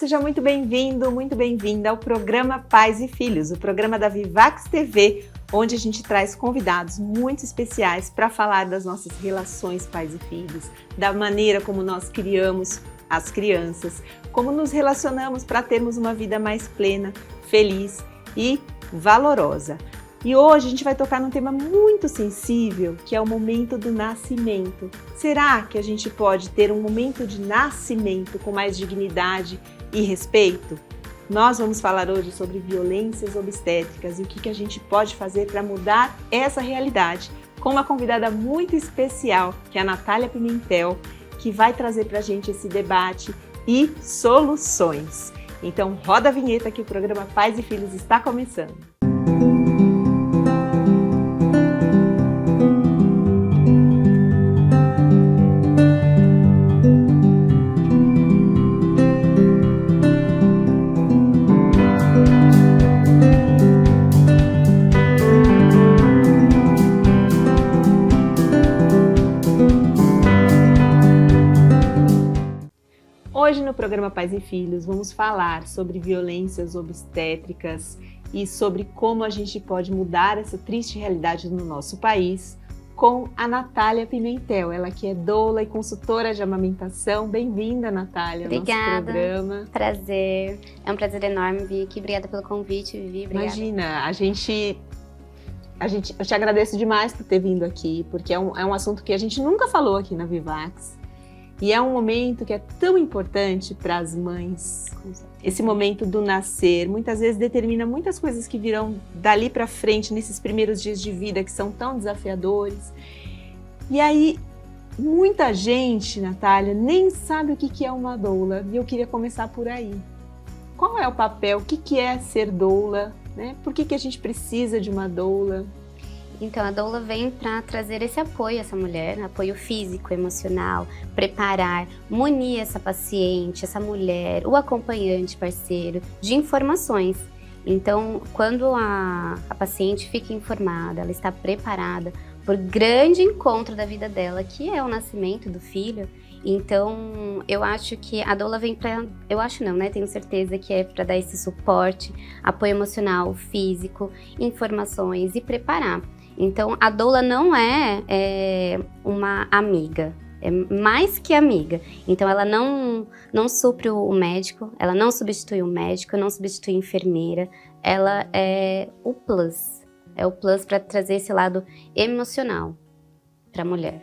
seja muito bem-vindo, muito bem-vinda ao programa Pais e Filhos, o programa da Vivax TV, onde a gente traz convidados muito especiais para falar das nossas relações pais e filhos, da maneira como nós criamos as crianças, como nos relacionamos para termos uma vida mais plena, feliz e valorosa. E hoje a gente vai tocar num tema muito sensível, que é o momento do nascimento. Será que a gente pode ter um momento de nascimento com mais dignidade e respeito? Nós vamos falar hoje sobre violências obstétricas e o que a gente pode fazer para mudar essa realidade, com uma convidada muito especial, que é a Natália Pimentel, que vai trazer para a gente esse debate e soluções. Então roda a vinheta que o programa Pais e Filhos está começando. Hoje no programa Pais e Filhos vamos falar sobre violências obstétricas e sobre como a gente pode mudar essa triste realidade no nosso país com a Natália Pimentel, ela que é doula e consultora de amamentação. Bem-vinda, Natália, ao nosso programa. Prazer, é um prazer enorme vir aqui, obrigada pelo convite, Vivi, obrigada. Imagina, eu te agradeço demais por ter vindo aqui, porque é um assunto que a gente nunca falou aqui na Vivax. E é um momento que é tão importante para as mães. Esse momento do nascer, muitas vezes determina muitas coisas que virão dali para frente, nesses primeiros dias de vida, que são tão desafiadores. E aí, muita gente, Natália, nem sabe o que é uma doula. E eu queria começar por aí. Qual é o papel? O que é ser doula? Né? Por que a gente precisa de uma doula? Então, a doula vem para trazer esse apoio a essa mulher, apoio físico, emocional, preparar, munir essa paciente, essa mulher, o acompanhante parceiro, de informações. Então, quando a paciente fica informada, ela está preparada por grande encontro da vida dela, que é o nascimento do filho. Então, eu acho que a doula vem para... Eu acho não, né? Tenho certeza que é para dar esse suporte, apoio emocional, físico, informações e preparar. Então, a doula não é uma amiga, é mais que amiga. Então, ela não supre o médico, ela não substitui o médico, não substitui a enfermeira. Ela é o plus para trazer esse lado emocional para a mulher.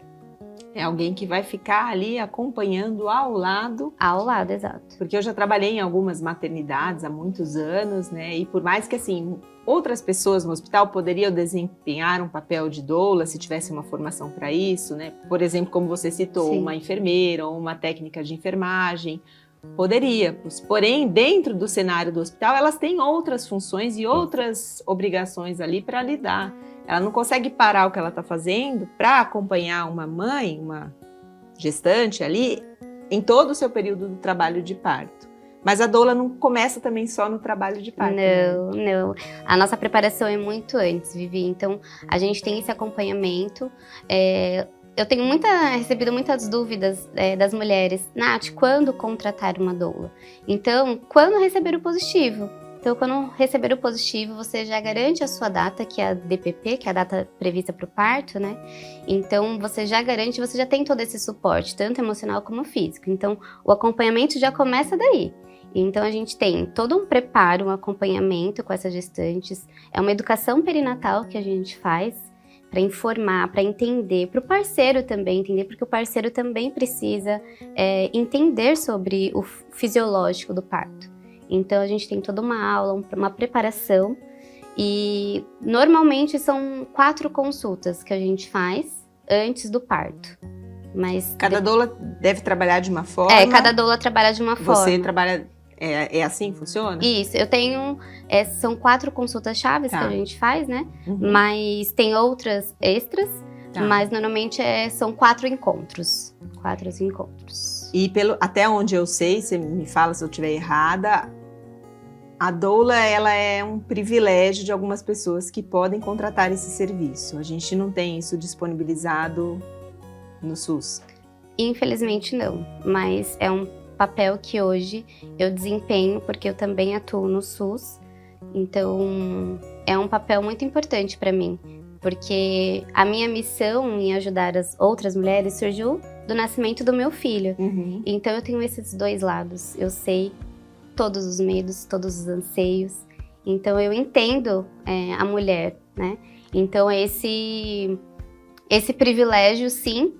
É alguém que vai ficar ali acompanhando ao lado. Ao lado, exato. Porque eu já trabalhei em algumas maternidades há muitos anos, né? E por mais que, assim, outras pessoas no hospital poderiam desempenhar um papel de doula se tivesse uma formação para isso, né? Por exemplo, como você citou, Sim. Uma enfermeira ou uma técnica de enfermagem. Poderia, porém, dentro do cenário do hospital, elas têm outras funções e outras obrigações ali para lidar. Ela não consegue parar o que ela está fazendo para acompanhar uma mãe, uma gestante ali, em todo o seu período do trabalho de parto. Mas a doula não começa também só no trabalho de parto. Não. A nossa preparação é muito antes, Vivi. Então, a gente tem esse acompanhamento. Eu tenho recebido muitas dúvidas das mulheres. Nath, quando contratar uma doula? Então, quando receber o positivo? Então, quando receber o positivo, você já garante a sua data, que é a DPP, que é a data prevista para o parto, né? Então, você já garante, você já tem todo esse suporte, tanto emocional como físico. Então, o acompanhamento já começa daí. Então, a gente tem todo um preparo, um acompanhamento com essas gestantes. É uma educação perinatal que a gente faz para informar, para entender, para o parceiro também entender, porque o parceiro também precisa entender sobre o fisiológico do parto. Então, a gente tem toda uma aula, uma preparação e normalmente são 4 consultas que a gente faz antes do parto. Mas cada doula deve trabalhar de uma forma? Cada doula trabalha de uma forma. Você trabalha... É assim que funciona? Isso, eu tenho... são 4 consultas chaves que a gente faz, né? Uhum. Mas tem outras extras, mas normalmente são 4 encontros. 4 encontros. E até onde eu sei, você me fala se eu estiver errada, a doula, ela é um privilégio de algumas pessoas que podem contratar esse serviço. A gente não tem isso disponibilizado no SUS. Infelizmente não, mas é um papel que hoje eu desempenho, porque eu também atuo no SUS. Então, é um papel muito importante para mim, porque a minha missão em ajudar as outras mulheres surgiu do nascimento do meu filho. Então, eu tenho esses dois lados. Eu sei todos os medos, todos os anseios. Então, eu entendo a mulher, né? Então, esse privilégio, sim,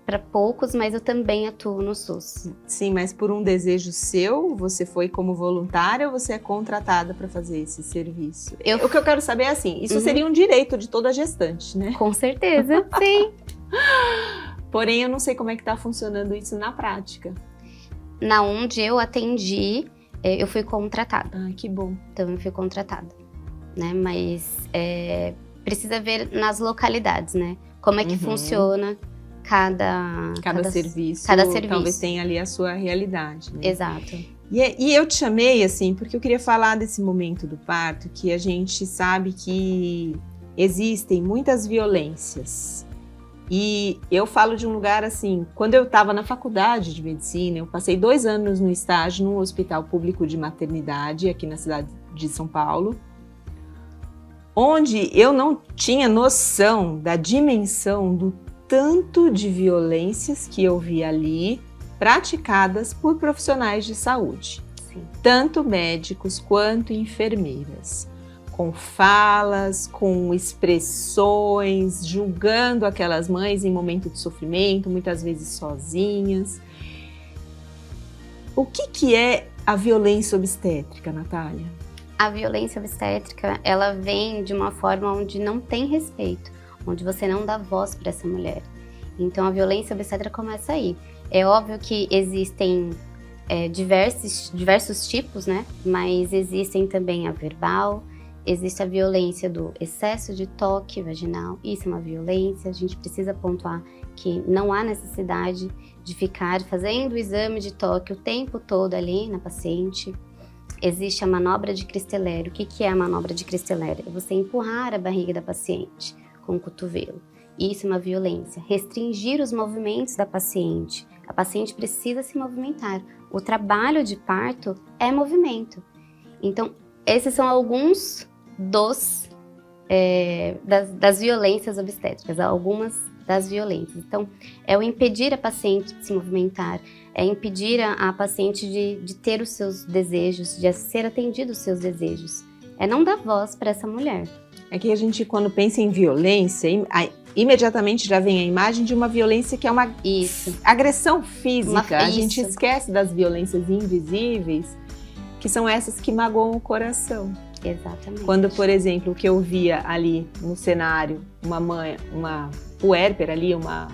para poucos, mas eu também atuo no SUS. Sim, mas por um desejo seu, você foi como voluntária ou você é contratada para fazer esse serviço? O que eu quero saber é assim, isso seria um direito de toda gestante, né? Com certeza, sim. Porém, eu não sei como é que está funcionando isso na prática. Na onde eu atendi, eu fui contratada. Ah, que bom. Então, eu fui contratada, né? Mas precisa ver nas localidades, né? Como é que funciona cada serviço. Talvez tenha ali a sua realidade, né? Exato. E eu te chamei, assim, porque eu queria falar desse momento do parto, que a gente sabe que existem muitas violências. E eu falo de um lugar assim, quando eu estava na faculdade de medicina, eu passei 2 anos no estágio num hospital público de maternidade aqui na cidade de São Paulo, onde eu não tinha noção da dimensão do tanto de violências que eu vi ali praticadas por profissionais de saúde, tanto médicos quanto enfermeiras, com falas, com expressões, julgando aquelas mães em momento de sofrimento, muitas vezes sozinhas. O que é a violência obstétrica, Natália? A violência obstétrica, ela vem de uma forma onde não tem respeito, onde você não dá voz para essa mulher. Então, a violência obstétrica começa aí. É óbvio que existem diversos tipos, né? Mas existem também a verbal, existe a violência do excesso de toque vaginal. Isso é uma violência. A gente precisa pontuar que não há necessidade de ficar fazendo o exame de toque o tempo todo ali na paciente. Existe a manobra de Cristeller. O que é a manobra de Cristeller? É você empurrar a barriga da paciente com o cotovelo. Isso é uma violência. Restringir os movimentos da paciente. A paciente precisa se movimentar. O trabalho de parto é movimento. Então, esses são alguns das violências obstétricas, algumas das violências. Então, é o impedir a paciente de se movimentar, é impedir a paciente de ter os seus desejos, de ser atendido os seus desejos. É não dar voz para essa mulher. É que a gente, quando pensa em violência, imediatamente já vem a imagem de uma violência que é uma agressão física. A gente esquece das violências invisíveis, que são essas que magoam o coração. Exatamente. Quando, por exemplo, o que eu via ali no cenário, uma mãe, uma puérpera ali, uma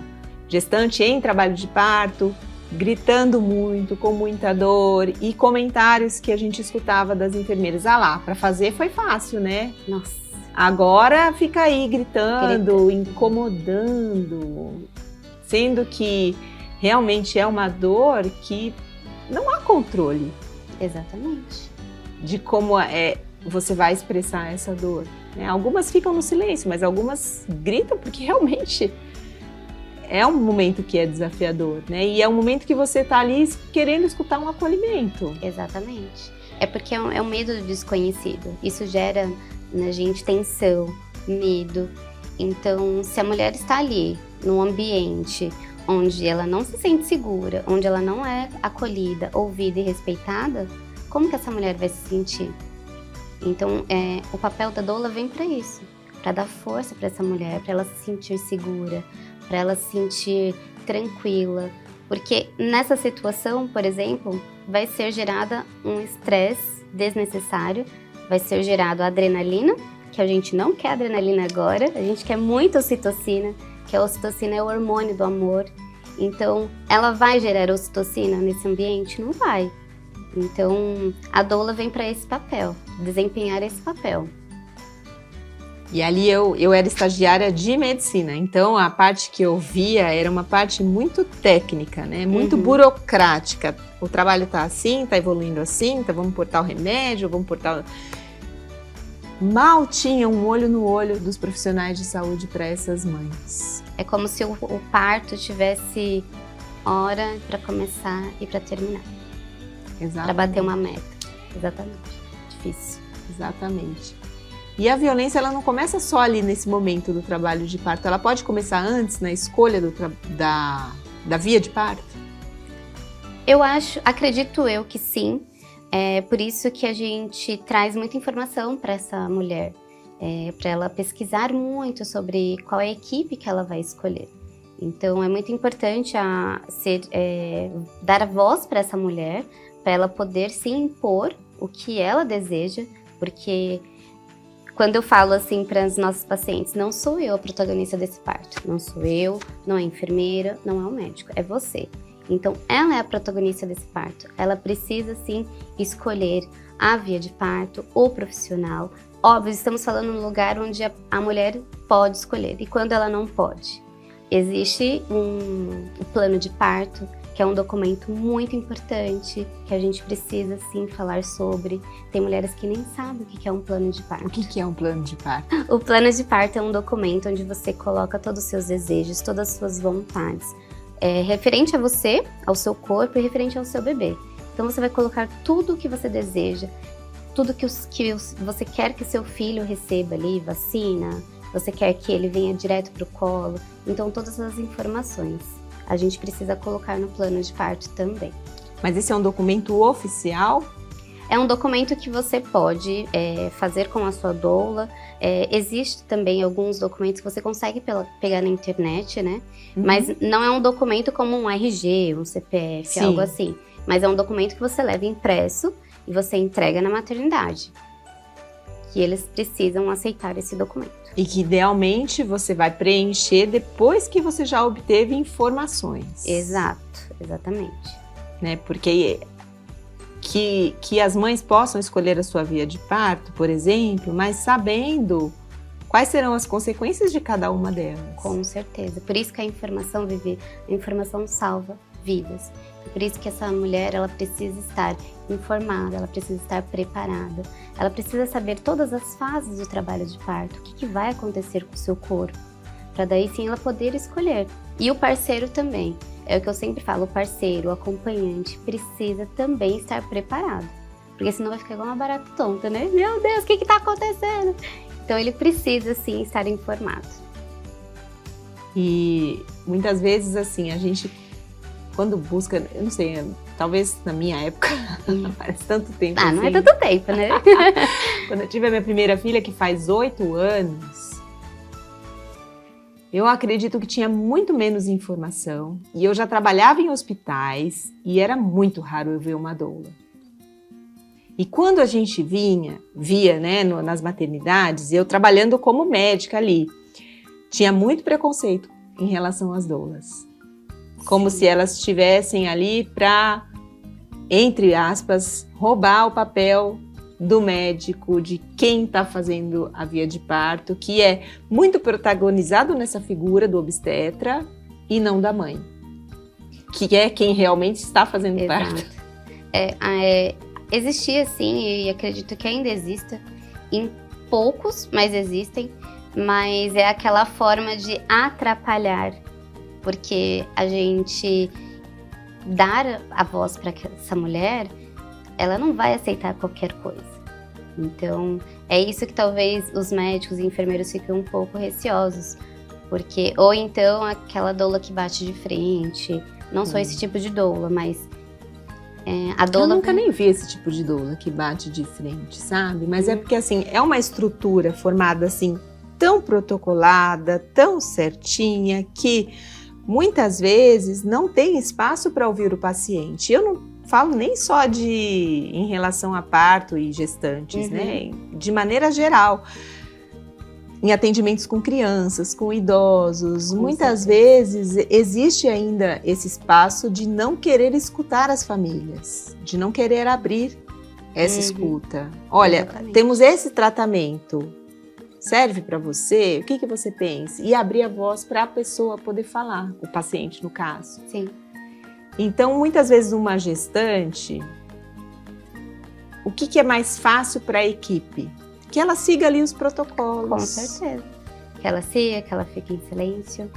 gestante em trabalho de parto, gritando muito, com muita dor, e comentários que a gente escutava das enfermeiras. Ah lá, para fazer foi fácil, né? Nossa. Agora fica aí gritando, incomodando, sendo que realmente é uma dor que não há controle. Exatamente. De como você vai expressar essa dor, né? Algumas ficam no silêncio, mas algumas gritam porque realmente é um momento que é desafiador, né? E é um momento que você está ali querendo escutar um acolhimento. Exatamente. É porque é um medo do desconhecido. Isso gera na gente tensão, medo. Então, se a mulher está ali, num ambiente onde ela não se sente segura, onde ela não é acolhida, ouvida e respeitada, como que essa mulher vai se sentir? Então, o papel da doula vem para isso, para dar força para essa mulher, para ela se sentir segura, para ela se sentir tranquila. Porque nessa situação, por exemplo, vai ser gerada um estresse desnecessário, vai ser gerado adrenalina, que a gente não quer adrenalina agora, a gente quer muito ocitocina, que a ocitocina é o hormônio do amor. Então, ela vai gerar ocitocina nesse ambiente? Não vai. Então, a doula vem para esse papel, desempenhar esse papel. E ali eu era estagiária de medicina, então a parte que eu via era uma parte muito técnica, né? Muito burocrática. O trabalho tá assim, tá evoluindo assim, tá, vamos pôr tal remédio, vamos pôr tal... Mal tinha um olho no olho dos profissionais de saúde para essas mães. É como se o parto tivesse hora para começar e para terminar. Exatamente. Para bater uma meta. Exatamente. Difícil. Exatamente. E a violência, ela não começa só ali nesse momento do trabalho de parto, ela pode começar antes, na escolha da via de parto? Acredito eu que sim. É por isso que a gente traz muita informação para essa mulher, para ela pesquisar muito sobre qual é a equipe que ela vai escolher. Então, é muito importante dar a voz para essa mulher, para ela poder se impor o que ela deseja, porque quando eu falo assim para os nossos pacientes, não sou eu a protagonista desse parto, não sou eu, não é a enfermeira, não é o médico, é você. Então, ela é a protagonista desse parto. Ela precisa, sim, escolher a via de parto, o profissional. Óbvio, estamos falando num lugar onde a mulher pode escolher. E quando ela não pode? Existe um plano de parto, que é um documento muito importante, que a gente precisa, sim, falar sobre. Tem mulheres que nem sabem o que é um plano de parto. O que é um plano de parto? O plano de parto é um documento onde você coloca todos os seus desejos, todas as suas vontades. Referente a você, ao seu corpo e referente ao seu bebê. Então você vai colocar tudo o que você deseja, tudo que você quer que seu filho receba ali, vacina, você quer que ele venha direto para o colo. Então todas as informações a gente precisa colocar no plano de parto também. Mas esse é um documento oficial? É um documento que você pode fazer com a sua doula. Existe também alguns documentos que você consegue pegar na internet, né? Uhum. Mas não é um documento como um RG, um CPF, Sim. Algo assim. Mas é um documento que você leva impresso e você entrega na maternidade. Que eles precisam aceitar esse documento. E que idealmente você vai preencher depois que você já obteve informações. Exato, exatamente. Né? Porque que as mães possam escolher a sua via de parto, por exemplo, mas sabendo quais serão as consequências de cada uma delas. Com certeza. Por isso que a informação salva vidas. E por isso que essa mulher, ela precisa estar informada, ela precisa estar preparada. Ela precisa saber todas as fases do trabalho de parto, o que vai acontecer com o seu corpo, para daí sim ela poder escolher. E o parceiro também. É o que eu sempre falo, o parceiro, o acompanhante precisa também estar preparado. Porque senão vai ficar igual uma barata tonta, né? Meu Deus, o que está acontecendo? Então ele precisa sim estar informado. E muitas vezes assim, a gente quando busca, eu não sei, talvez na minha época, faz tanto tempo assim. Não é tanto tempo, né? Quando eu tive a minha primeira filha, que faz 8 anos, eu acredito que tinha muito menos informação e eu já trabalhava em hospitais e era muito raro eu ver uma doula. E quando a gente via, né, nas maternidades, eu trabalhando como médica ali, tinha muito preconceito em relação às doulas. Como se elas estivessem ali para, entre aspas, roubar o papel do médico, de quem está fazendo a via de parto, que é muito protagonizado nessa figura do obstetra e não da mãe, que é quem realmente está fazendo o parto. Existia sim, e acredito que ainda exista, em poucos, mas existem, mas é aquela forma de atrapalhar, porque a gente dar a voz para essa mulher, ela não vai aceitar qualquer coisa. Então, é isso que talvez os médicos e enfermeiros fiquem um pouco receosos, porque ou então aquela doula que bate de frente, não só esse tipo de doula, mas a doula... Eu nunca nem vi esse tipo de doula que bate de frente, sabe? Mas é porque assim, é uma estrutura formada assim, tão protocolada, tão certinha, que muitas vezes não tem espaço para ouvir o paciente. Eu não falo nem só em relação a parto e gestantes, né? De maneira geral. Em atendimentos com crianças, com idosos, muitas vezes existe ainda esse espaço de não querer escutar as famílias, de não querer abrir essa escuta. Olha, Exatamente. Temos esse tratamento. Serve para você? O que você pensa? E abrir a voz para a pessoa poder falar, o paciente no caso. Sim. Então, muitas vezes uma gestante, o que é mais fácil para a equipe? Que ela siga ali os protocolos. Com certeza. Que ela siga, que ela fique em silêncio,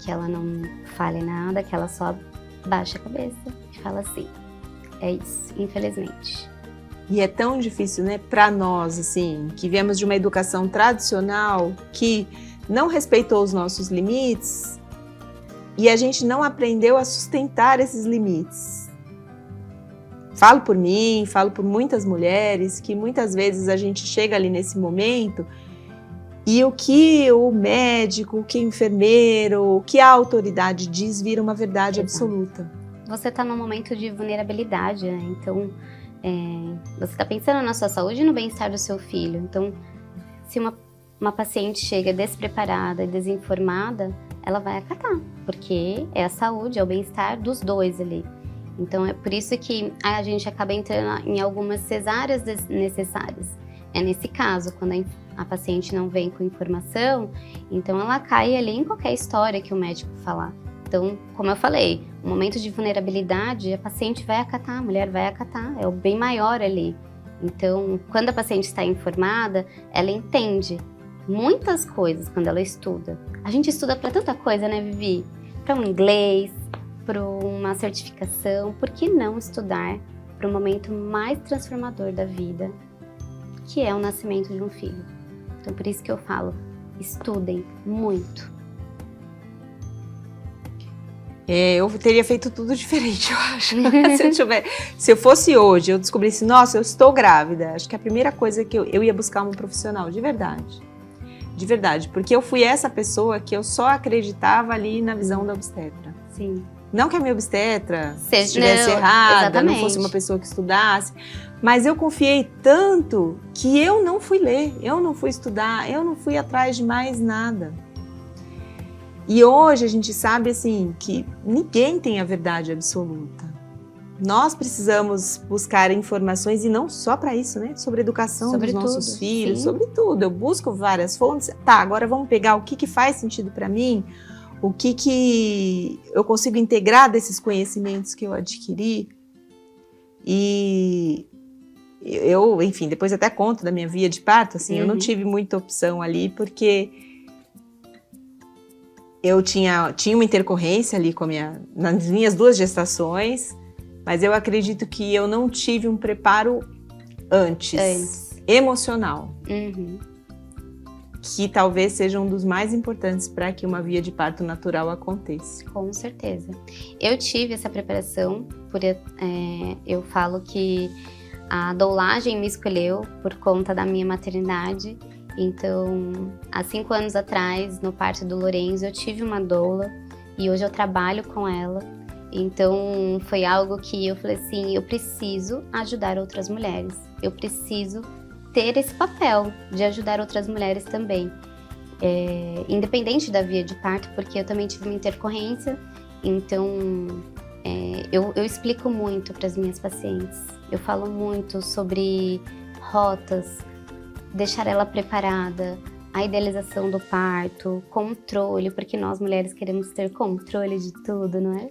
que ela não fale nada, que ela só baixa a cabeça e fala assim, é isso, infelizmente. E é tão difícil, né, para nós, assim, que viemos de uma educação tradicional que não respeitou os nossos limites e a gente não aprendeu a sustentar esses limites. Falo por mim, falo por muitas mulheres, que muitas vezes a gente chega ali nesse momento e o que o médico, o que o enfermeiro, o que a autoridade diz vira uma verdade absoluta. Você está num momento de vulnerabilidade, né? Então você está pensando na sua saúde e no bem-estar do seu filho. Então, se uma paciente chega despreparada e desinformada, ela vai acatar, porque é a saúde, é o bem-estar dos dois ali. Então, é por isso que a gente acaba entrando em algumas cesáreas desnecessárias. É nesse caso, quando a paciente não vem com informação, então ela cai ali em qualquer história que o médico falar. Então, como eu falei, um momento de vulnerabilidade, a paciente vai acatar, a mulher vai acatar, é o bem maior ali. Então, quando a paciente está informada, ela entende muitas coisas quando ela estuda. A gente estuda para tanta coisa, né, Vivi? Para um inglês, para uma certificação, por que não estudar para o momento mais transformador da vida, que é o nascimento de um filho? Então, por isso que eu falo, estudem muito. Eu teria feito tudo diferente, eu acho. Se eu fosse hoje, eu descobrisse, nossa, eu estou grávida, acho que a primeira coisa que eu ia buscar um profissional, de verdade. De verdade, porque eu fui essa pessoa que eu só acreditava ali na visão da obstetra. Sim. Não que a minha obstetra estivesse errada, exatamente. Não fosse uma pessoa que estudasse, mas eu confiei tanto que eu não fui ler, eu não fui estudar, eu não fui atrás de mais nada. E hoje a gente sabe assim que ninguém tem a verdade absoluta. Nós precisamos buscar informações e não só para isso, né? Sobre a educação dos nossos filhos, sobre tudo. Eu busco várias fontes. Tá, agora vamos pegar o que faz sentido para mim, o que eu consigo integrar desses conhecimentos que eu adquiri. E eu, enfim, depois até conto da minha via de parto, assim, eu não tive muita opção ali, porque eu tinha uma intercorrência ali nas minhas 2 gestações, mas eu acredito que eu não tive um preparo antes. Emocional. Que talvez seja um dos mais importantes para que uma via de parto natural aconteça. Com certeza. Eu tive essa preparação, eu falo que a doulagem me escolheu por conta da minha maternidade. Então, há 5 anos atrás, no parto do Lorenzo, eu tive uma doula e hoje eu trabalho com ela. Então, foi algo que eu falei assim, eu preciso ajudar outras mulheres. Eu preciso ter esse papel de ajudar outras mulheres também. Independente da via de parto, porque eu também tive uma intercorrência. Então, eu explico muito para as minhas pacientes. Eu falo muito sobre rotas, deixar ela preparada, a idealização do parto, controle, porque nós mulheres queremos ter controle de tudo, não é?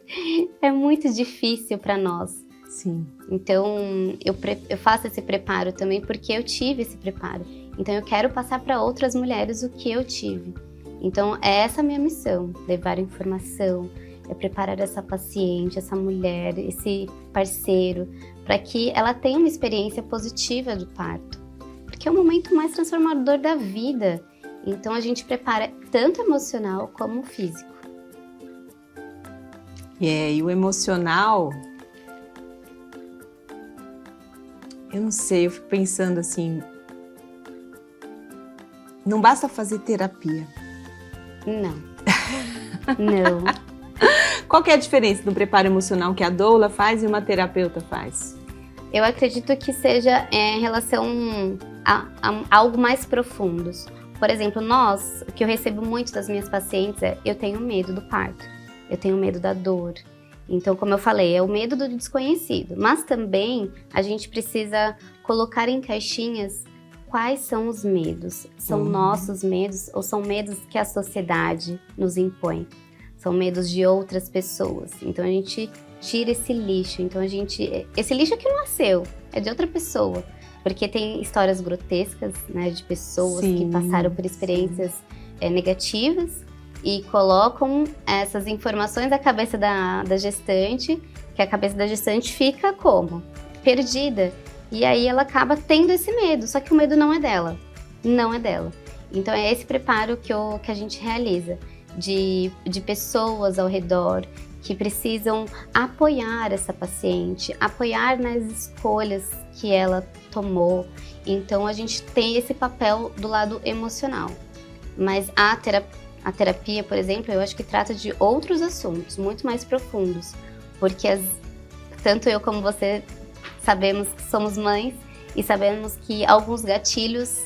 É muito difícil para nós. Sim. Então, eu faço esse preparo também porque eu tive esse preparo. Então, eu quero passar para outras mulheres o que eu tive. Então, é essa a minha missão, levar informação, preparar essa paciente, essa mulher, esse parceiro, para que ela tenha uma experiência positiva do parto. Porque é o momento mais transformador da vida. Então, a gente prepara tanto emocional como físico. E o emocional, eu não sei, eu fico pensando assim, não basta fazer terapia. Não. Não. Qual que é a diferença do preparo emocional que a doula faz e uma terapeuta faz? Eu acredito que seja em relação a algo mais profundo. Por exemplo, o que eu recebo muito das minhas pacientes eu tenho medo do parto, eu tenho medo da dor. Então, como eu falei, é o medo do desconhecido. Mas também a gente precisa colocar em caixinhas quais são os medos. São nossos medos ou são medos que a sociedade nos impõe? São medos de outras pessoas. Então, a gente tira esse lixo. Então, esse lixo que não é seu, é de outra pessoa. Porque tem histórias grotescas, né, de pessoas que passaram por experiências negativas. e colocam essas informações na cabeça da gestante, que a cabeça da gestante fica como? Perdida. E aí ela acaba tendo esse medo, só que o medo não é dela. Não é dela. Então é esse preparo que a gente realiza, de pessoas ao redor que precisam apoiar essa paciente, apoiar nas escolhas que ela tomou. Então a gente tem esse papel do lado emocional. Mas a terapia, por exemplo, eu acho que trata de outros assuntos, muito mais profundos. Porque tanto eu como você sabemos que somos mães e sabemos que alguns gatilhos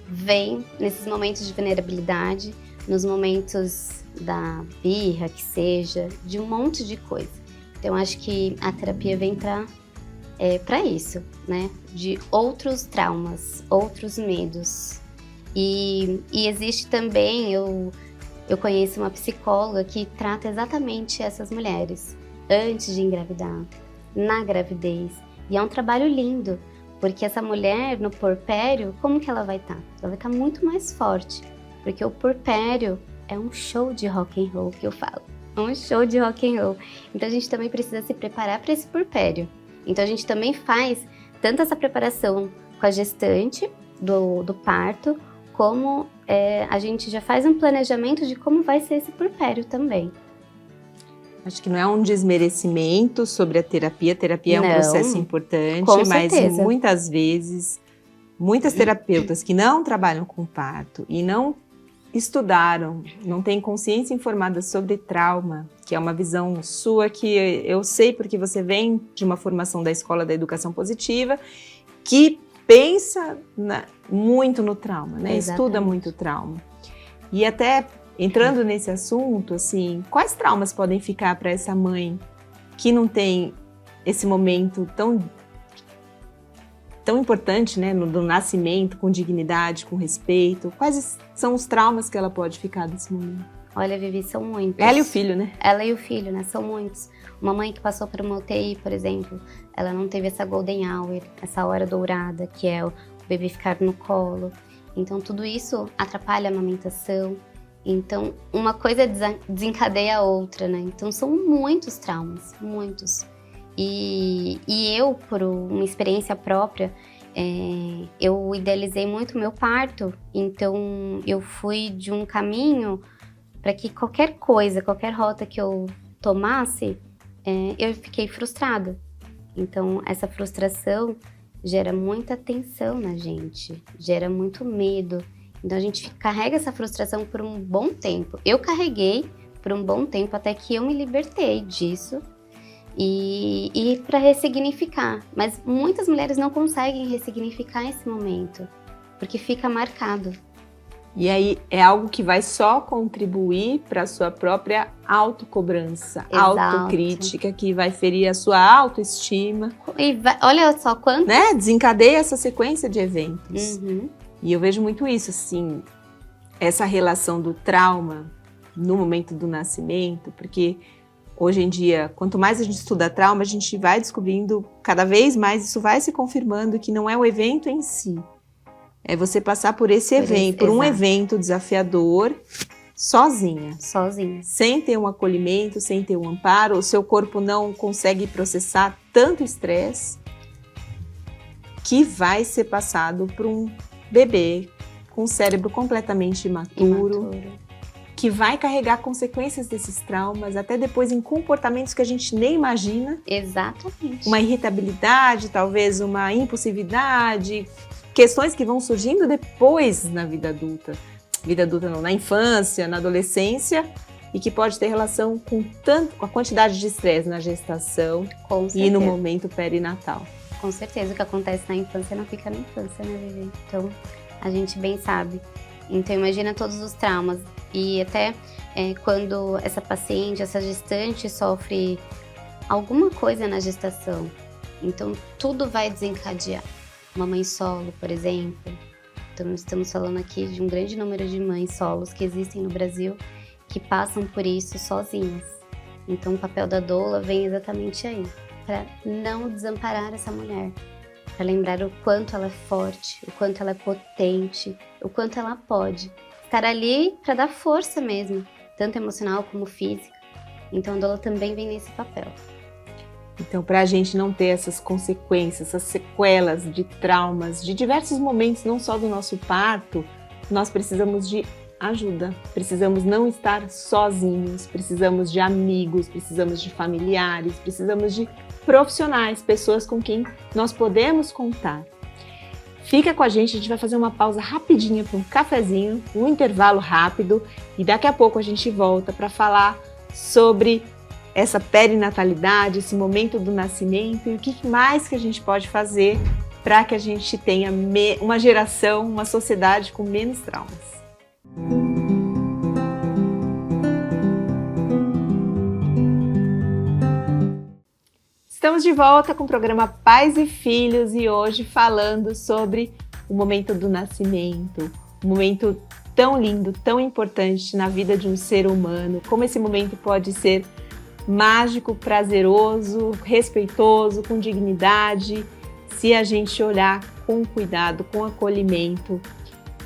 vêm nesses momentos de vulnerabilidade, nos momentos da birra, que seja, de um monte de coisa. Então, acho que a terapia vem para isso, né? De outros traumas, outros medos. E existe também, eu conheço uma psicóloga que trata exatamente essas mulheres, antes de engravidar, na gravidez. E é um trabalho lindo, porque essa mulher no puerpério, como que ela vai estar? Ela vai estar muito mais forte, porque o puerpério é um show de rock and roll, que eu falo. É um show de rock and roll. Então a gente também precisa se preparar para esse puerpério. Então a gente também faz tanto essa preparação com a gestante do parto, como a gente já faz um planejamento de como vai ser esse puerpério também. Acho que não é um desmerecimento sobre a terapia. A terapia é um processo importante, mas certeza. muitas vezes, muitas terapeutas que não trabalham com parto e não estudaram, não têm consciência informada sobre trauma, que é uma visão sua que eu sei porque você vem de uma formação da Escola da Educação Positiva, que pensa muito no trauma, né? Estuda muito o trauma. E até entrando nesse assunto, assim, quais traumas podem ficar para essa mãe que não tem esse momento tão importante, né, do nascimento, com dignidade, com respeito? Quais são os traumas que ela pode ficar nesse momento? Olha, Vivi, são muitos. Ela e o filho, né? Ela e o filho, né? São muitos. Uma mãe que passou por uma UTI, por exemplo, ela não teve essa golden hour, essa hora dourada, que é o bebê ficar no colo. Então, tudo isso atrapalha a amamentação. Então, uma coisa desencadeia a outra, né? Então, são muitos traumas, muitos. E eu, por uma experiência própria, eu idealizei muito o meu parto. Então, eu fui de um caminho para que qualquer coisa, qualquer rota que eu tomasse, eu fiquei frustrada. Então, essa frustração gera muita tensão na gente, gera muito medo. Então a gente carrega essa frustração por um bom tempo. Eu carreguei por um bom tempo até que eu me libertei disso e para ressignificar. Mas muitas mulheres não conseguem ressignificar esse momento, porque fica marcado. E aí é algo que vai só contribuir para a sua própria autocobrança, autocrítica, que vai ferir a sua autoestima. E olha só quanto... Né? Desencadeia essa sequência de eventos. Uhum. E eu vejo muito isso, assim, essa relação do trauma no momento do nascimento, porque hoje em dia, quanto mais a gente estuda trauma, a gente vai descobrindo cada vez mais, isso vai se confirmando que não é o evento em si. É você passar por esse evento, por um evento desafiador, sozinha. Sozinha. Sem ter um acolhimento, sem ter um amparo, o seu corpo não consegue processar tanto estresse que vai ser passado por um bebê com o cérebro completamente imaturo, que vai carregar consequências desses traumas até depois em comportamentos que a gente nem imagina. Exatamente. Uma irritabilidade, talvez uma impulsividade, questões que vão surgindo depois na vida adulta. Vida adulta não, na infância, na adolescência, e que pode ter relação com a quantidade de estresse na gestação e no momento perinatal. Com certeza, o que acontece na infância não fica na infância, né, Vivi? Então, a gente bem sabe. Então, imagina todos os traumas. E até quando essa paciente, essa gestante sofre alguma coisa na gestação, então tudo vai desencadear. Uma mãe solo, por exemplo. Então, estamos falando aqui de um grande número de mães solos que existem no Brasil, que passam por isso sozinhas. Então, o papel da doula vem exatamente aí, para não desamparar essa mulher, para lembrar o quanto ela é forte, o quanto ela é potente, o quanto ela pode estar ali para dar força mesmo, tanto emocional como física. Então a doula também vem nesse papel. Então, para a gente não ter essas consequências, essas sequelas de traumas, de diversos momentos, não só do nosso parto, nós precisamos de ajuda, precisamos não estar sozinhos, precisamos de amigos, precisamos de familiares, precisamos de profissionais, pessoas com quem nós podemos contar. Fica com a gente vai fazer uma pausa rapidinha para um cafezinho, um intervalo rápido e daqui a pouco a gente volta para falar sobre essa perinatalidade, esse momento do nascimento e o que mais que a gente pode fazer para que a gente tenha uma geração, uma sociedade com menos traumas. Estamos de volta com o programa Pais e Filhos e hoje falando sobre o momento do nascimento, um momento tão lindo, tão importante na vida de um ser humano, como esse momento pode ser mágico, prazeroso, respeitoso, com dignidade, se a gente olhar com cuidado, com acolhimento.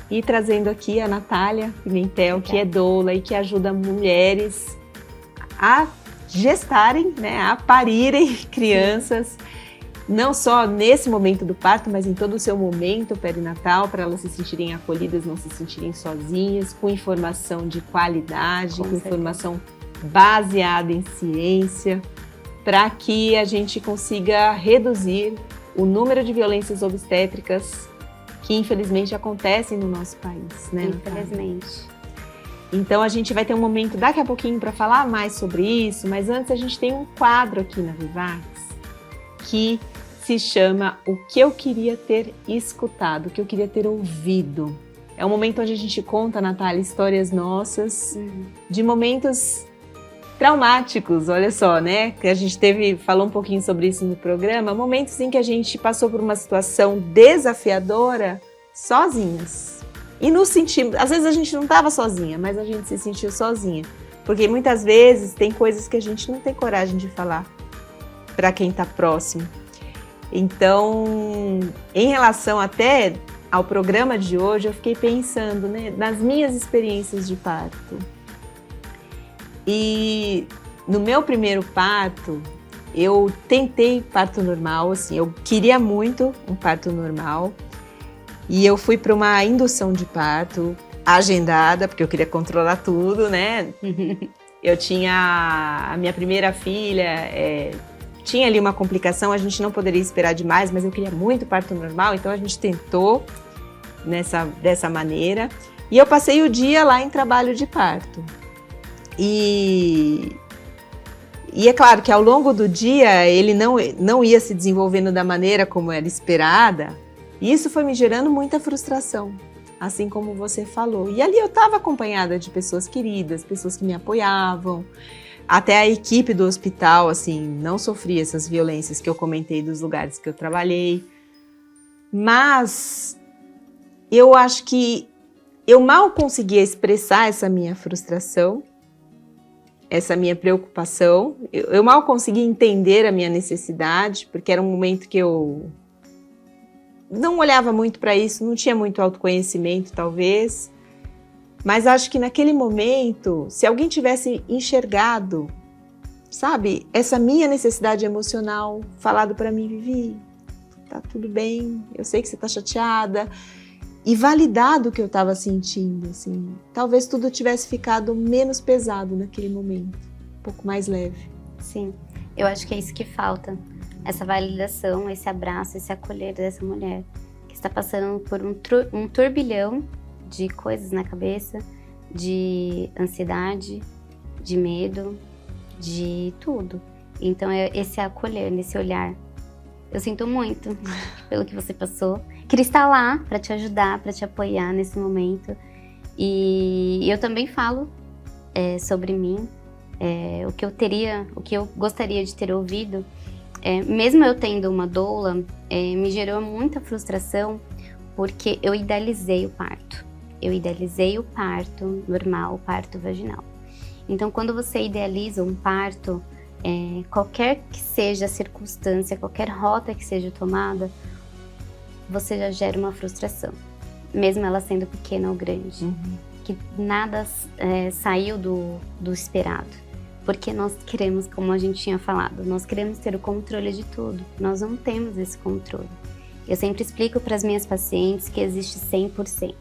E trazendo aqui a Natália Pimentel, que é doula e que ajuda mulheres a gestarem, né, a parirem crianças, não só nesse momento do parto, mas em todo o seu momento perinatal, para elas se sentirem acolhidas, não se sentirem sozinhas, com informação de qualidade, com informação baseada em ciência, para que a gente consiga reduzir o número de violências obstétricas que infelizmente acontecem no nosso país, né? Infelizmente. Então a gente vai ter um momento daqui a pouquinho para falar mais sobre isso, mas antes a gente tem um quadro aqui na Vivax que se chama O que eu queria ter escutado, o que eu queria ter ouvido. É um momento onde a gente conta, Natália, histórias nossas, de momentos traumáticos, olha só, né? Que a gente falou um pouquinho sobre isso no programa, momentos em que a gente passou por uma situação desafiadora sozinhas. E nos sentimos, às vezes a gente não estava sozinha, mas a gente se sentiu sozinha. Porque muitas vezes tem coisas que a gente não tem coragem de falar para quem está próximo. Então, em relação até ao programa de hoje, eu fiquei pensando, né, nas minhas experiências de parto. E no meu primeiro parto, eu tentei parto normal, assim, eu queria muito um parto normal. E eu fui para uma indução de parto agendada, porque eu queria controlar tudo, né? Eu tinha a minha primeira filha, tinha ali uma complicação, a gente não poderia esperar demais, mas eu queria muito parto normal, então a gente tentou dessa maneira. E eu passei o dia lá em trabalho de parto. E é claro que ao longo do dia ele não ia se desenvolvendo da maneira como era esperada. E isso foi me gerando muita frustração, assim como você falou. E ali eu estava acompanhada de pessoas queridas, pessoas que me apoiavam. Até a equipe do hospital, assim, não sofria essas violências que eu comentei dos lugares que eu trabalhei. Mas eu acho que eu mal conseguia expressar essa minha frustração, essa minha preocupação. Eu mal conseguia entender a minha necessidade, porque era um momento que eu não olhava muito para isso, não tinha muito autoconhecimento, talvez. Mas acho que naquele momento, se alguém tivesse enxergado, sabe, essa minha necessidade emocional, falado para mim, Vivi, tá tudo bem, eu sei que você tá chateada, e validado o que eu estava sentindo, assim, talvez tudo tivesse ficado menos pesado naquele momento, um pouco mais leve. Sim, eu acho que é isso que falta. Essa validação, esse abraço, esse acolher dessa mulher que está passando por um turbilhão de coisas na cabeça, de ansiedade, de medo, de tudo. Então é esse acolher, nesse olhar. Eu sinto muito pelo que você passou. Queria estar lá para te ajudar, para te apoiar nesse momento. E eu também falo sobre mim, o que eu gostaria de ter ouvido. Mesmo eu tendo uma doula, me gerou muita frustração porque eu idealizei o parto. Eu idealizei o parto normal, o parto vaginal. Então, quando você idealiza um parto, qualquer que seja a circunstância, qualquer rota que seja tomada, você já gera uma frustração, mesmo ela sendo pequena ou grande. que nada saiu do esperado. Porque nós queremos, como a gente tinha falado, nós queremos ter o controle de tudo. Nós não temos esse controle. Eu sempre explico para as minhas pacientes que existe 100%.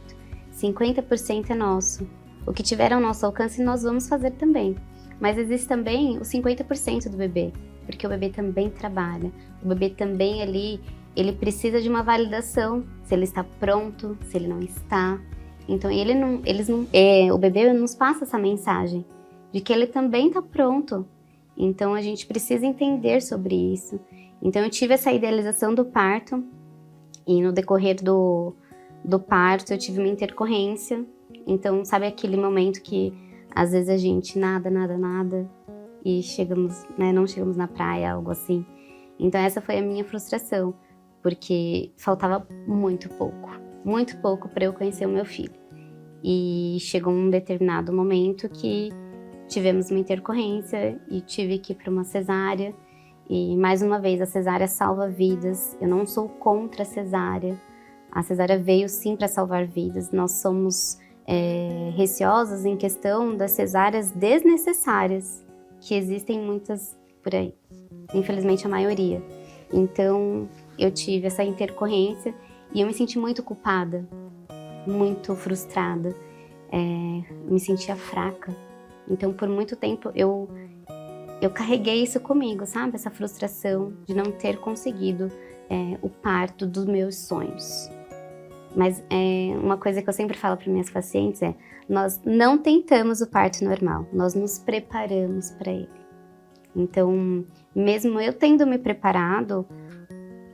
50% é nosso. O que tiver ao nosso alcance, nós vamos fazer também. Mas existe também os 50% do bebê, porque o bebê também trabalha. O bebê também ali, ele precisa de uma validação, se ele está pronto, se ele não está. Então, o bebê nos passa essa mensagem de que ele também está pronto. Então, a gente precisa entender sobre isso. Então, eu tive essa idealização do parto e no decorrer do parto eu tive uma intercorrência. Então, sabe aquele momento que às vezes a gente nada e chegamos, né, não chegamos na praia, algo assim. Então, essa foi a minha frustração, porque faltava muito pouco para eu conhecer o meu filho. E chegou um determinado momento que tivemos uma intercorrência e tive que ir para uma cesárea. E mais uma vez, a cesárea salva vidas. Eu não sou contra a cesárea. A cesárea veio sim para salvar vidas. Nós somos receosas em questão das cesáreas desnecessárias, que existem muitas por aí. Infelizmente, a maioria. Então, eu tive essa intercorrência e eu me senti muito culpada, muito frustrada. Me sentia fraca. Então, por muito tempo, eu carreguei isso comigo, sabe? Essa frustração de não ter conseguido o parto dos meus sonhos. Mas uma coisa que eu sempre falo para minhas pacientes nós não tentamos o parto normal, nós nos preparamos para ele. Então, mesmo eu tendo me preparado,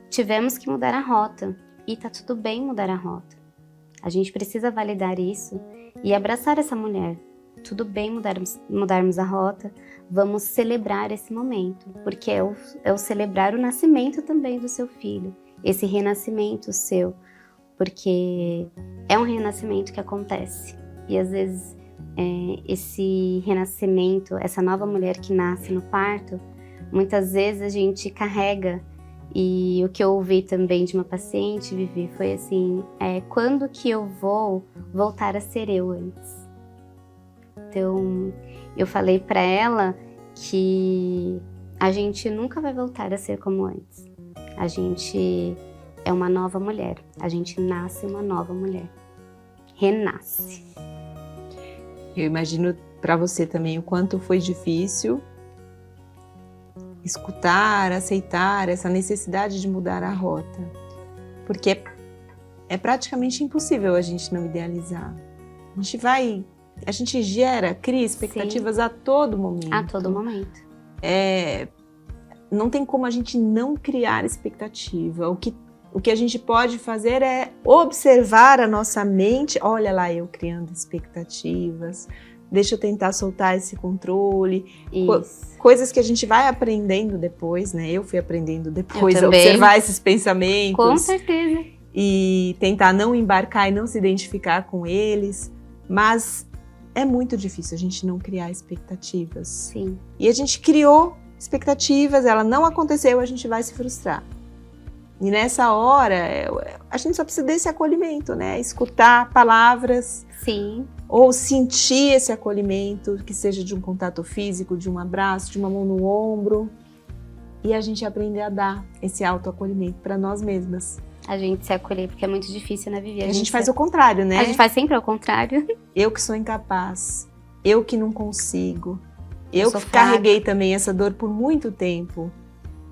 tivemos que mudar a rota. E tá tudo bem mudar a rota. A gente precisa validar isso e abraçar essa mulher. Tudo bem mudarmos a rota, vamos celebrar esse momento, porque é o celebrar o nascimento também do seu filho, esse renascimento seu, porque é um renascimento que acontece. E às vezes esse renascimento, essa nova mulher que nasce no parto, muitas vezes a gente carrega. E o que eu ouvi também de uma paciente, Vivi, foi assim, quando que eu vou voltar a ser eu antes? Então, eu falei para ela que a gente nunca vai voltar a ser como antes. A gente é uma nova mulher, a gente nasce uma nova mulher, renasce. Eu imagino para você também o quanto foi difícil escutar, aceitar essa necessidade de mudar a rota, porque é praticamente impossível a gente não idealizar. A gente cria expectativas Sim. a todo momento. A todo momento. Não tem como a gente não criar expectativa. O que a gente pode fazer é observar a nossa mente. Olha lá, eu criando expectativas. Deixa eu tentar soltar esse controle. Coisas que a gente vai aprendendo depois, né? Eu fui aprendendo depois a observar esses pensamentos. Com certeza. E tentar não embarcar e não se identificar com eles. Mas é muito difícil a gente não criar expectativas. Sim. E a gente criou expectativas, ela não aconteceu, a gente vai se frustrar. E nessa hora, a gente só precisa desse acolhimento, né? Escutar palavras. Sim. Ou sentir esse acolhimento, que seja de um contato físico, de um abraço, de uma mão no ombro. E a gente aprender a dar esse autoacolhimento para nós mesmas. A gente se acolher, porque é muito difícil, né, Vivi? A gente faz o contrário, né? A gente faz sempre o contrário. Eu que sou incapaz, eu que não consigo. Eu que fraca. Carreguei também essa dor por muito tempo.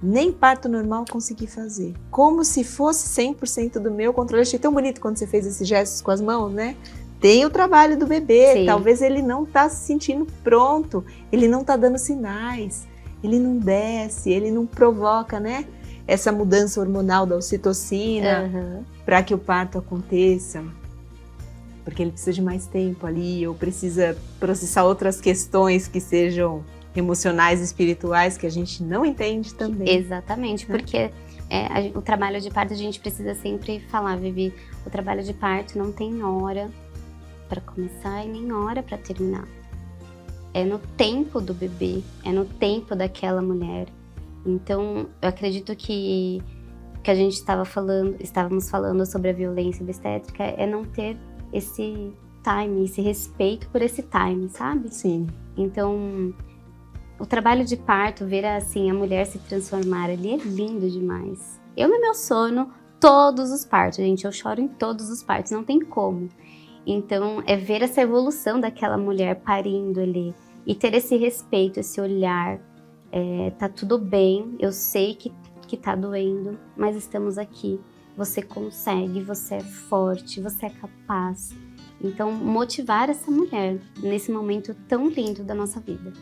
Nem parto normal consegui fazer. Como se fosse 100% do meu controle. Achei tão bonito quando você fez esses gestos com as mãos, né? Tem o trabalho do bebê. Sim. Talvez ele não está se sentindo pronto. Ele não está dando sinais. Ele não desce, ele não provoca, né? Essa mudança hormonal da ocitocina para que o parto aconteça. Porque ele precisa de mais tempo ali, ou precisa processar outras questões que sejam emocionais e espirituais que a gente não entende também. Exatamente, porque o trabalho de parto a gente precisa sempre falar, Vivi, o trabalho de parto não tem hora para começar e nem hora para terminar. É no tempo do bebê, é no tempo daquela mulher. Então, eu acredito que a gente estávamos falando sobre a violência obstétrica, é não ter esse time, esse respeito por esse time, sabe? Sim. Então, o trabalho de parto, ver assim a mulher se transformar ali é lindo demais. Eu me emociono todos os partos, gente, eu choro em todos os partos, não tem como. Então, é ver essa evolução daquela mulher parindo ali e ter esse respeito, esse olhar. Tá tudo bem, eu sei que tá doendo, mas estamos aqui. Você consegue, você é forte, você é capaz. Então, motivar essa mulher nesse momento tão lindo da nossa vida.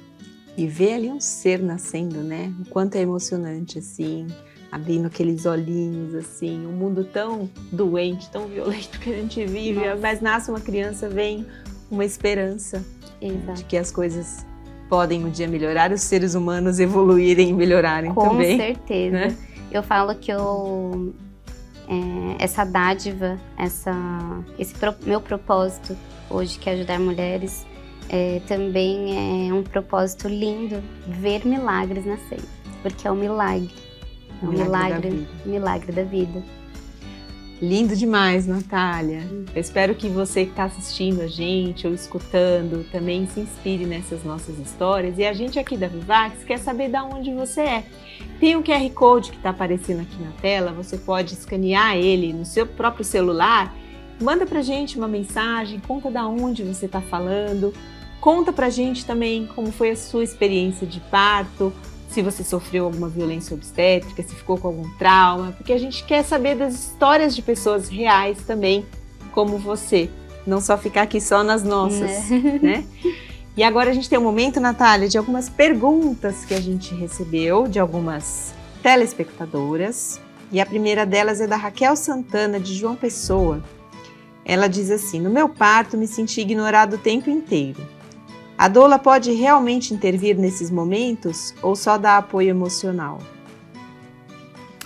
E ver ali um ser nascendo, né? O quanto é emocionante, assim, abrindo aqueles olhinhos, assim, um mundo tão doente, tão violento que a gente vive, Nossa. Mas nasce uma criança, vem uma esperança de que as coisas podem um dia melhorar, os seres humanos evoluírem e melhorarem também. Com certeza. Né? Eu falo que essa dádiva, esse meu propósito hoje, que é ajudar mulheres, também é um propósito lindo, ver milagres nascer, porque é um milagre. É um milagre da vida. Lindo demais, Natália. Eu espero que você que está assistindo a gente ou escutando também se inspire nessas nossas histórias. E a gente aqui da Vivax quer saber de onde você é. Tem um QR Code que está aparecendo aqui na tela, você pode escanear ele no seu próprio celular. Manda pra gente uma mensagem, conta de onde você está falando. Conta pra gente também como foi a sua experiência de parto, se você sofreu alguma violência obstétrica, se ficou com algum trauma, porque a gente quer saber das histórias de pessoas reais também, como você. Não só ficar aqui só nas nossas, né? E agora a gente tem um momento, Natália, de algumas perguntas que a gente recebeu de algumas telespectadoras. E a primeira delas é da Raquel Santana, de João Pessoa. Ela diz assim: no meu parto me senti ignorado o tempo inteiro. A doula pode realmente intervir nesses momentos ou só dar apoio emocional?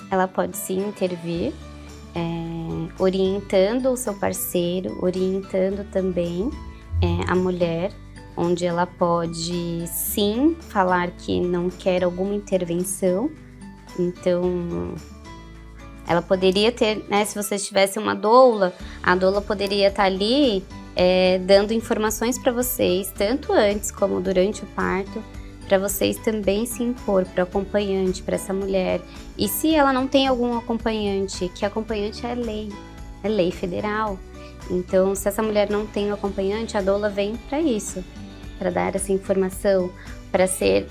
Ela pode sim intervir, orientando o seu parceiro, orientando também a mulher, onde ela pode sim falar que não quer alguma intervenção. Então, ela poderia ter, né, se você tivesse uma doula, a doula poderia estar ali dando informações para vocês, tanto antes como durante o parto, para vocês também se impor para o acompanhante, para essa mulher. E se ela não tem algum acompanhante, que acompanhante é lei federal. Então, se essa mulher não tem um acompanhante, a doula vem para isso, para dar essa informação, para ser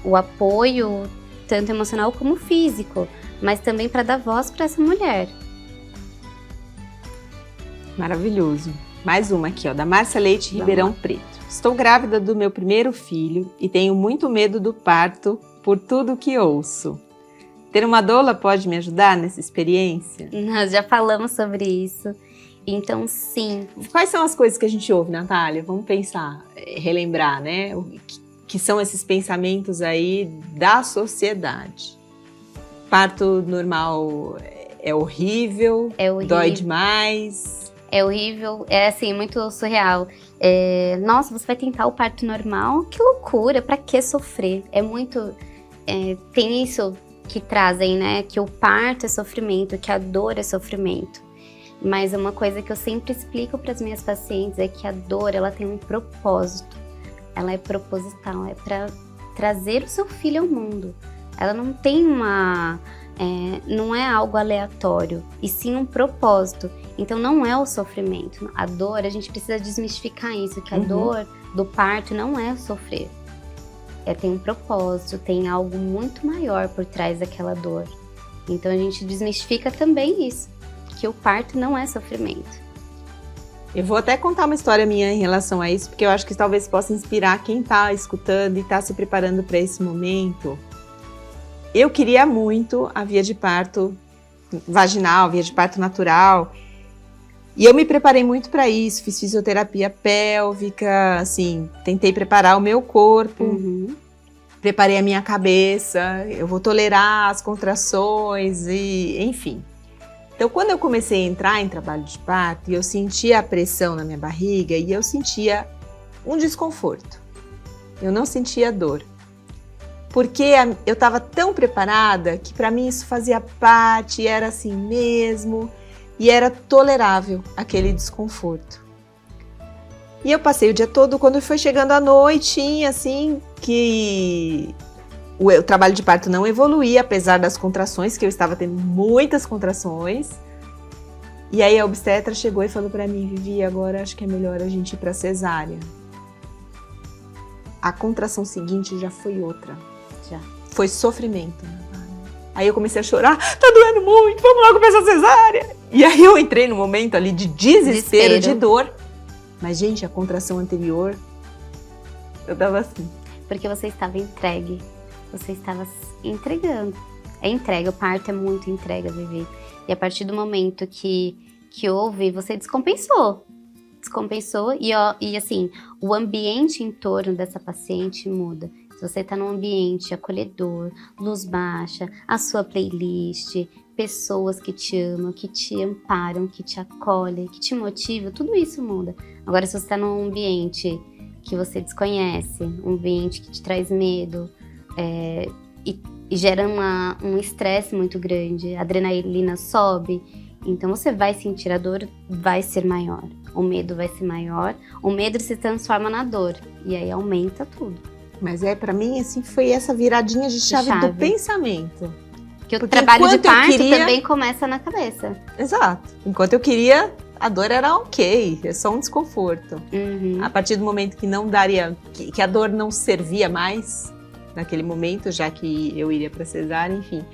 o apoio tanto emocional como físico, mas também para dar voz para essa mulher. Maravilhoso. Mais uma aqui, ó, da Márcia Leite Ribeirão Preto. Estou grávida do meu primeiro filho e tenho muito medo do parto por tudo que ouço. Ter uma doula pode me ajudar nessa experiência? Nós já falamos sobre isso. Então, sim. Quais são as coisas que a gente ouve, Natália? Vamos pensar, relembrar, né? O que são esses pensamentos aí da sociedade. Parto normal é horrível, dói demais. É horrível, é assim, muito surreal. Nossa, você vai tentar o parto normal? Que loucura, pra que sofrer? É muito... tem isso que trazem, né? Que o parto é sofrimento, que a dor é sofrimento. Mas uma coisa que eu sempre explico para as minhas pacientes é que a dor, ela tem um propósito. Ela é proposital, é para trazer o seu filho ao mundo. Ela não tem não é algo aleatório, e sim um propósito. Então não é o sofrimento. A dor, a gente precisa desmistificar isso, que a dor do parto não é sofrer. Tem um propósito, tem algo muito maior por trás daquela dor. Então a gente desmistifica também isso, que o parto não é sofrimento. Eu vou até contar uma história minha em relação a isso, porque eu acho que talvez possa inspirar quem está escutando e está se preparando para esse momento. Eu queria muito a via de parto vaginal, via de parto natural. E eu me preparei muito para isso, fiz fisioterapia pélvica, assim, tentei preparar o meu corpo, preparei a minha cabeça, eu vou tolerar as contrações e enfim. Então, quando eu comecei a entrar em trabalho de parto, eu sentia a pressão na minha barriga e eu sentia um desconforto. Eu não sentia dor. Porque eu estava tão preparada que para mim isso fazia parte, era assim mesmo, e era tolerável aquele desconforto. E eu passei o dia todo, quando foi chegando a noitinha, assim, que o trabalho de parto não evoluía, apesar das contrações, que eu estava tendo muitas contrações. E aí a obstetra chegou e falou pra mim, Vivi, agora acho que é melhor a gente ir pra cesárea. A contração seguinte já foi outra. Já. Foi sofrimento. Aí eu comecei a chorar, tá doendo muito, vamos logo pra essa cesárea. E aí eu entrei num momento ali de desespero, de dor. Mas, gente, a contração anterior, eu tava assim. Porque você estava entregue, você estava entregando. É entrega, o parto é muito entrega, Vivi. E a partir do momento que houve, você descompensou. Descompensou e assim, o ambiente em torno dessa paciente muda. Se você está num ambiente acolhedor, luz baixa, a sua playlist, pessoas que te amam, que te amparam, que te acolhem, que te motivam, tudo isso muda. Agora, se você está num ambiente que você desconhece, um ambiente que te traz medo, e gera um estresse muito grande, a adrenalina sobe, então você vai sentir a dor, vai ser maior, o medo vai ser maior, o medo se transforma na dor, e aí aumenta tudo. Mas pra mim, assim, foi essa viradinha de chave do pensamento. Porque o trabalho de parto também começa na cabeça. Exato. Enquanto eu queria, a dor era ok, é só um desconforto. Uhum. A partir do momento que não daria, que a dor não servia mais naquele momento, já que eu iria pra cesárea, enfim.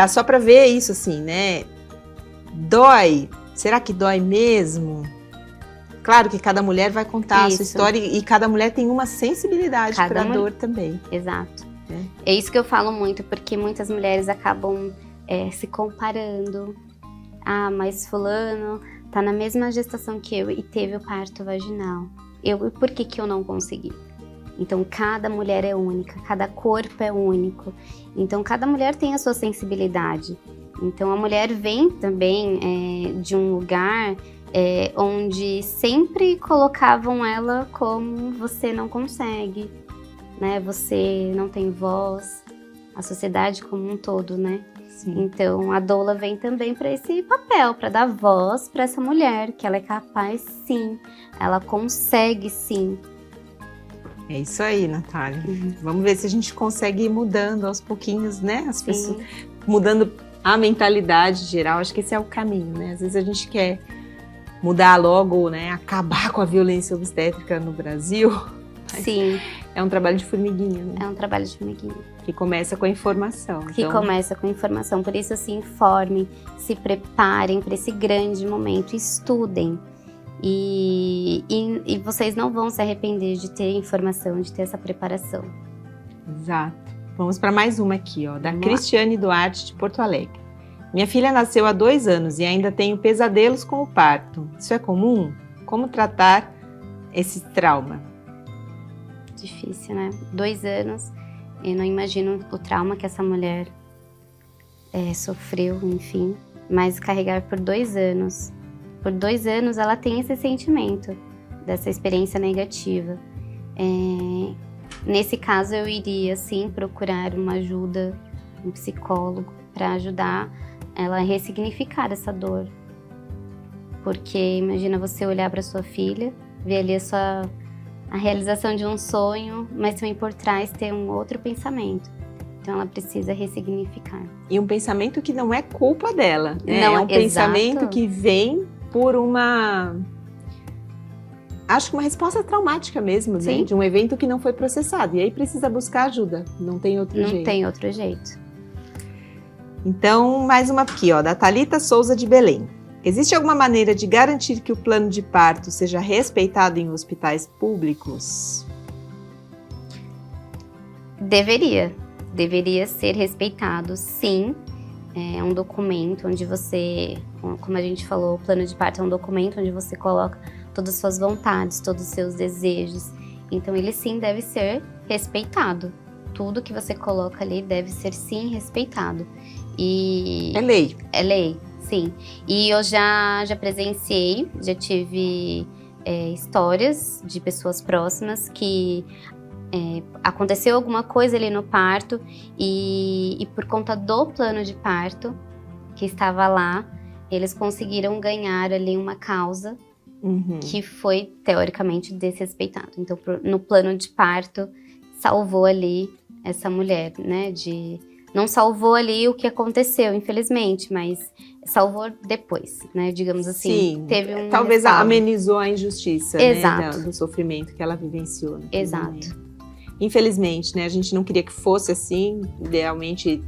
Só pra ver isso, assim, né? Dói. Será que dói mesmo? Claro que cada mulher vai contar a sua história e cada mulher tem uma sensibilidade para a dor também. Exato. É isso que eu falo muito, porque muitas mulheres acabam se comparando. Ah, mas fulano tá na mesma gestação que eu e teve o parto vaginal. Por que eu não consegui? Então, cada mulher é única, cada corpo é único. Então, cada mulher tem a sua sensibilidade. Então, a mulher vem também de um lugar onde sempre colocavam ela como você não consegue, né? Você não tem voz, a sociedade como um todo, né? Sim. Então, a doula vem também para esse papel, para dar voz para essa mulher, que ela é capaz sim, ela consegue sim. É isso aí, Natália. Vamos ver se a gente consegue ir mudando aos pouquinhos, né? As pessoas mudando a mentalidade geral, acho que esse é o caminho, né? Às vezes a gente quer mudar logo, né? Acabar com a violência obstétrica no Brasil. Sim. É um trabalho de formiguinha, né? É um trabalho de formiguinha. Que começa com a informação. Começa com a informação. Por isso, se informem, se preparem para esse grande momento, estudem. E vocês não vão se arrepender de ter informação, de ter essa preparação. Exato. Vamos para mais uma aqui, ó, da Cristiane Duarte, de Porto Alegre. Minha filha nasceu há 2 anos e ainda tenho pesadelos com o parto. Isso é comum? Como tratar esse trauma? Difícil, né? 2 anos, eu não imagino o trauma que essa mulher sofreu, enfim. Mas carregar por 2 anos. Por 2 anos ela tem esse sentimento dessa experiência negativa. Nesse caso eu iria, sim, procurar uma ajuda, um psicólogo, para ajudar ela a ressignificar essa dor. Porque imagina você olhar para sua filha, ver ali a realização de um sonho, mas também por trás ter um outro pensamento. Então ela precisa ressignificar. E um pensamento que não é culpa dela, né? Não, é um pensamento que vem por acho que uma resposta traumática mesmo, né? De um evento que não foi processado. E aí precisa buscar ajuda, não tem outro jeito. Não tem outro jeito. Então, mais uma aqui, ó, da Thalita Souza de Belém. Existe alguma maneira de garantir que o plano de parto seja respeitado em hospitais públicos? Deveria ser respeitado, sim. É um documento onde você, como a gente falou, o plano de parto é um documento onde você coloca todas as suas vontades, todos os seus desejos. Então, ele sim deve ser respeitado. Tudo que você coloca ali deve ser sim respeitado. É lei. É lei, sim. E eu já presenciei, já tive histórias de pessoas próximas que aconteceu alguma coisa ali no parto e por conta do plano de parto que estava lá, eles conseguiram ganhar ali uma causa que foi, teoricamente, desrespeitado. Então, no plano de parto, salvou ali essa mulher, né? Não salvou ali o que aconteceu, infelizmente, mas salvou depois, né? Digamos assim. Sim, teve um talvez ressalvo. amenizou a injustiça, Exato. né, do sofrimento que ela vivenciou. Exato. Momento. Infelizmente, né? A gente não queria que fosse assim. Idealmente,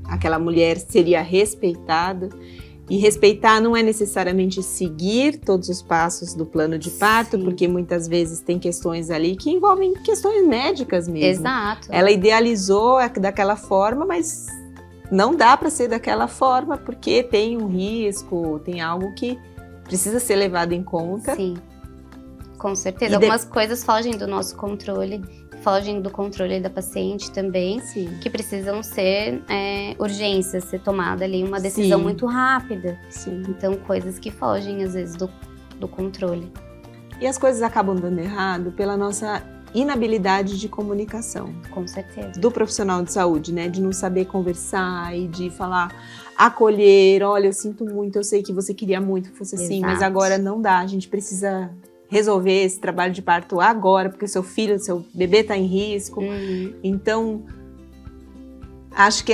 aquela mulher seria respeitada. E respeitar não é necessariamente seguir todos os passos do plano de parto, Sim. porque muitas vezes tem questões ali que envolvem questões médicas mesmo. Exato. Ela idealizou daquela forma, mas não dá para ser daquela forma, porque tem um risco, tem algo que precisa ser levado em conta. Sim, com certeza. Algumas coisas fogem do nosso controle, fogem do controle da paciente também, Sim. que precisam ser urgências, ser tomada ali uma decisão Sim. muito rápida. Sim. Então, coisas que fogem, às vezes, do controle. E as coisas acabam dando errado pela nossa inabilidade de comunicação. Com certeza. Do profissional de saúde, né? De não saber conversar e de falar, acolher, olha, eu sinto muito, eu sei que você queria muito que fosse assim, mas agora não dá, a gente precisa resolver esse trabalho de parto agora, porque seu bebê está em risco. Então, acho que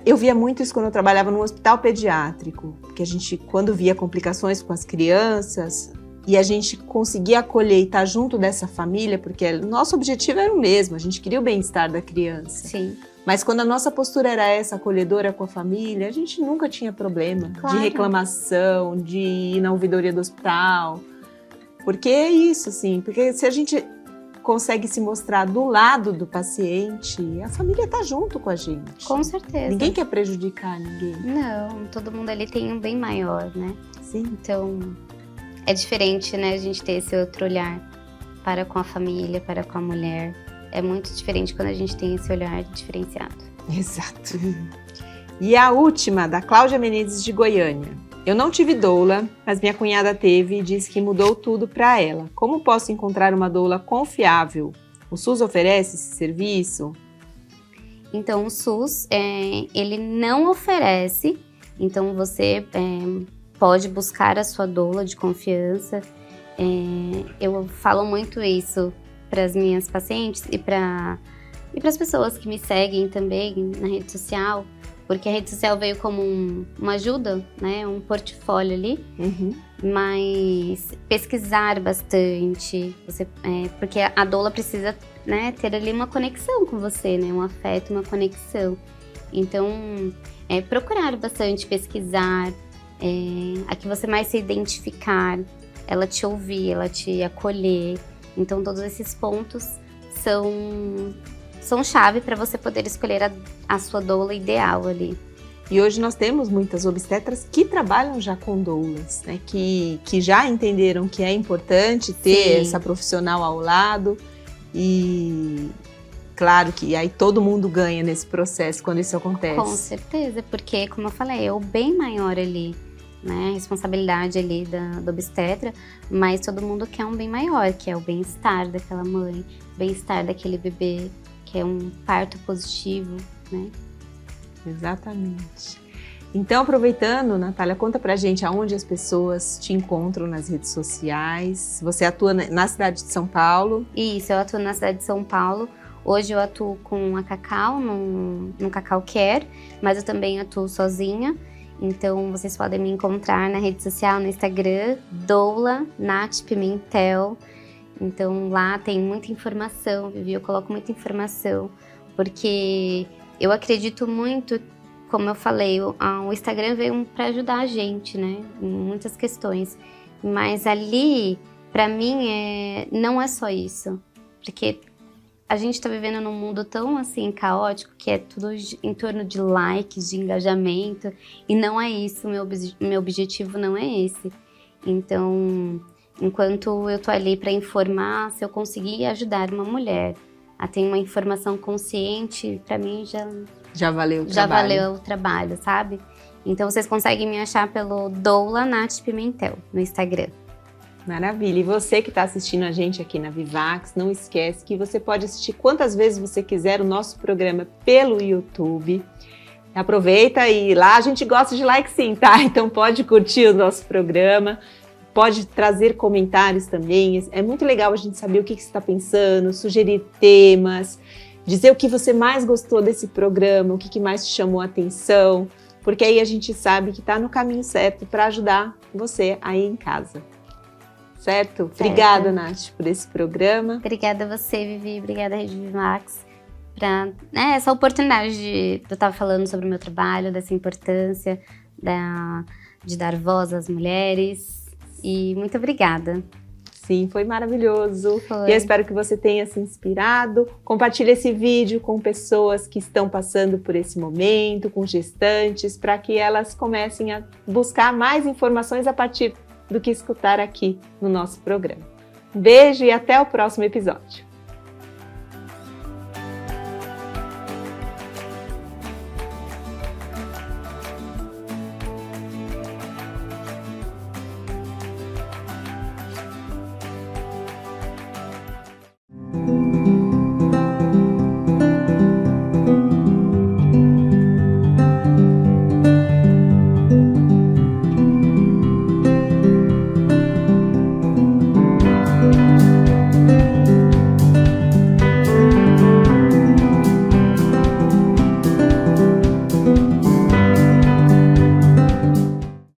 eu via muito isso quando eu trabalhava no hospital pediátrico, porque a gente, quando via complicações com as crianças, e a gente conseguia acolher e estar junto dessa família, porque nosso objetivo era o mesmo, a gente queria o bem-estar da criança. Sim. Mas quando a nossa postura era essa, acolhedora com a família, a gente nunca tinha problema de reclamação, de ir na ouvidoria do hospital. Porque é isso, assim, porque se a gente consegue se mostrar do lado do paciente, a família está junto com a gente. Com certeza. Ninguém quer prejudicar ninguém. Não, todo mundo ali tem um bem maior, né? Sim. Então, é diferente, né, a gente ter esse outro olhar para com a família, para com a mulher. É muito diferente quando a gente tem esse olhar diferenciado. Exato. E a última, da Cláudia Menezes de Goiânia. Eu não tive doula, mas minha cunhada teve e disse que mudou tudo para ela. Como posso encontrar uma doula confiável? O SUS oferece esse serviço? Então, o SUS, ele não oferece. Então, você pode buscar a sua doula de confiança. Eu falo muito isso para as minhas pacientes e para as pessoas que me seguem também na rede social. Porque a rede social veio como uma ajuda, né? Um portfólio ali. Mas pesquisar bastante, porque a doula precisa, né, ter ali uma conexão com você, né? Um afeto, uma conexão. Então, procurar bastante, pesquisar, a que você mais se identificar, ela te ouvir, ela te acolher. Então, todos esses pontos são chave para você poder escolher a sua doula ideal ali. E hoje nós temos muitas obstetras que trabalham já com doulas, né? Que já entenderam que é importante ter essa profissional ao lado. E claro que aí todo mundo ganha nesse processo quando isso acontece. Com certeza, porque, como eu falei, é o bem maior ali, né? A responsabilidade ali do obstetra, mas todo mundo quer um bem maior, que é o bem-estar daquela mãe, o bem-estar daquele bebê, que é um parto positivo, né? Exatamente. Então, aproveitando, Natália, conta pra gente aonde as pessoas te encontram nas redes sociais. Você atua na cidade de São Paulo? Isso, eu atuo na cidade de São Paulo. Hoje eu atuo com a Cacau, no Cacau Care, mas eu também atuo sozinha. Então, vocês podem me encontrar na rede social, no Instagram, doula Nath Pimentel. Então, lá tem muita informação, Vivi, eu coloco muita informação, porque eu acredito muito, como eu falei, o Instagram veio para ajudar a gente, né, em muitas questões. Mas ali, para mim, não é só isso, porque a gente está vivendo num mundo tão, assim, caótico, que é tudo em torno de likes, de engajamento, e não é isso, meu objetivo não é esse. Então, enquanto eu tô ali para informar, se eu conseguir ajudar uma mulher a ter uma informação consciente, para mim já valeu o trabalho. Já valeu o trabalho, sabe? Então vocês conseguem me achar pelo doula Nath Pimentel no Instagram. Maravilha. E você que está assistindo a gente aqui na Vivax, não esquece que você pode assistir quantas vezes você quiser o nosso programa pelo YouTube. Aproveita e lá a gente gosta de like sim, tá? Então pode curtir o nosso programa. pode trazer comentários também. É muito legal a gente saber o que você está pensando, sugerir temas, dizer o que você mais gostou desse programa, o que mais te chamou a atenção, porque aí a gente sabe que está no caminho certo para ajudar você aí em casa. Certo? Obrigada, Nath, por esse programa. Obrigada a você, Vivi. Obrigada, Rede Vivax, para essa oportunidade de eu estar falando sobre o meu trabalho, dessa importância de dar voz às mulheres. E muito obrigada. Sim, foi maravilhoso. Foi. E eu espero que você tenha se inspirado. Compartilhe esse vídeo com pessoas que estão passando por esse momento, com gestantes, para que elas comecem a buscar mais informações a partir do que escutar aqui no nosso programa. Um beijo e até o próximo episódio.